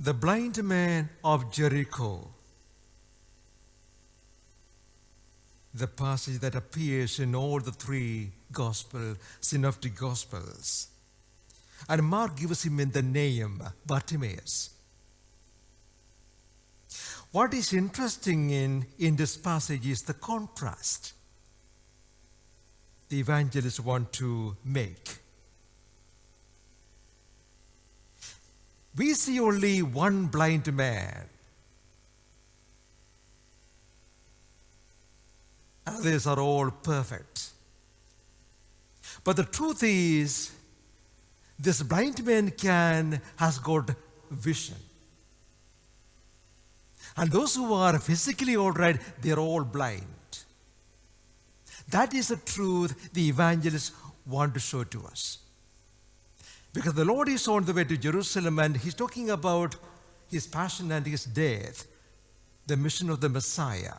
The blind man of Jericho. The passage that appears in all the three synoptic gospels. And Mark gives him the name Bartimaeus. What is interesting in this passage is the contrast the evangelists want to make. We see only one blind man. Others are all perfect. But the truth is, this blind man has got vision. And those who are physically all right, they're all blind. That is the truth the evangelists want to show to us. Because the Lord is on the way to Jerusalem and he's talking about his passion and his death, the mission of the Messiah.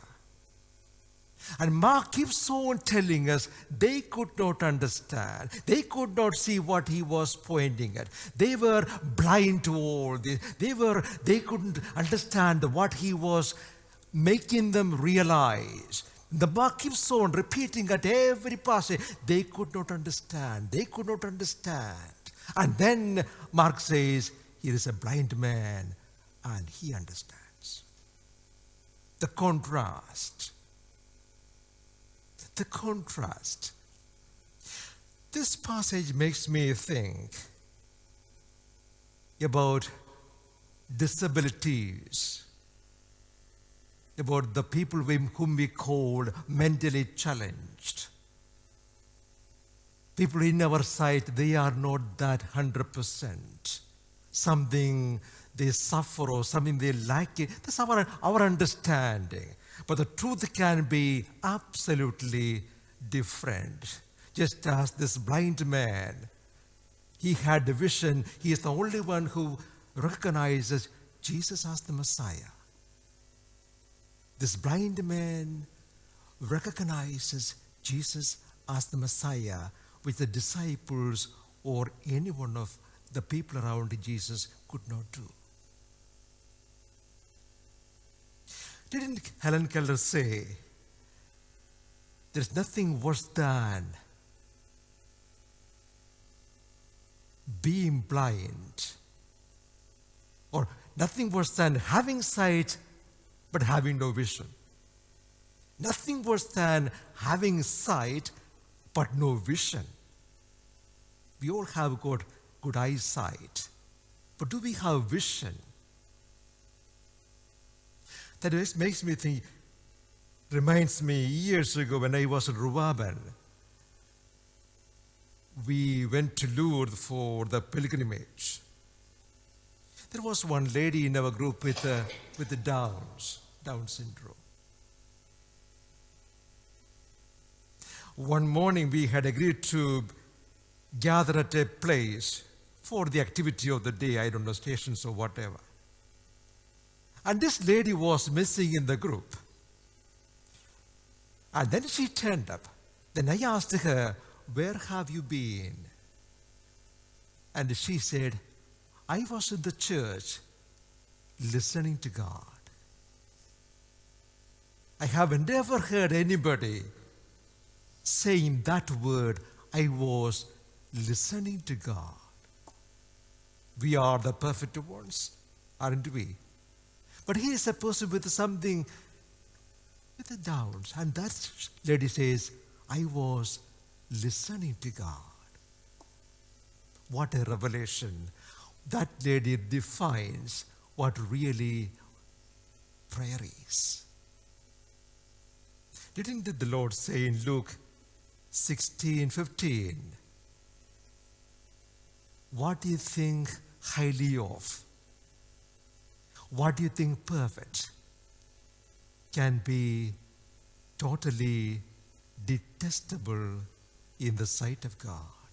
And Mark keeps on telling us they could not understand. They could not see what he was pointing at. They were blind to all this. They couldn't understand what he was making them realize. The Mark keeps on repeating at every passage, they could not understand. They could not understand. And then Mark says, here is a blind man and he understands. The contrast. The contrast. This passage makes me think about disabilities, about the people whom we call mentally challenged. People in our sight, they are not that 100%. Something they suffer or something they like it. That's our understanding. But the truth can be absolutely different. Just as this blind man, he had a vision. He is the only one who recognizes Jesus as the Messiah. This blind man recognizes Jesus as the Messiah, which the disciples or any one of the people around Jesus could not do. Didn't Helen Keller say, there's nothing worse than being blind, or nothing worse than having sight but having no vision. Nothing worse than having sight but no vision. We all have got good eyesight, but do we have vision? That makes me think, reminds me years ago when I was in Ruwaban. We went to Lourdes for the pilgrimage. There was one lady in our group with the Down syndrome. One morning we had agreed to gather at a place for the activity of the day, I don't know, stations or whatever. And this lady was missing in the group. And then she turned up. Then I asked her, where have you been? And she said, I was in the church listening to God. I have never heard anybody saying that word, I was listening to God. We are the perfect ones, aren't we? But here is a person with something, with the downs. And that lady says, I was listening to God. What a revelation. That lady defines what really prayer is. Didn't the Lord say in Luke 16:15, what do you think highly of? What do you think perfect can be totally detestable in the sight of God?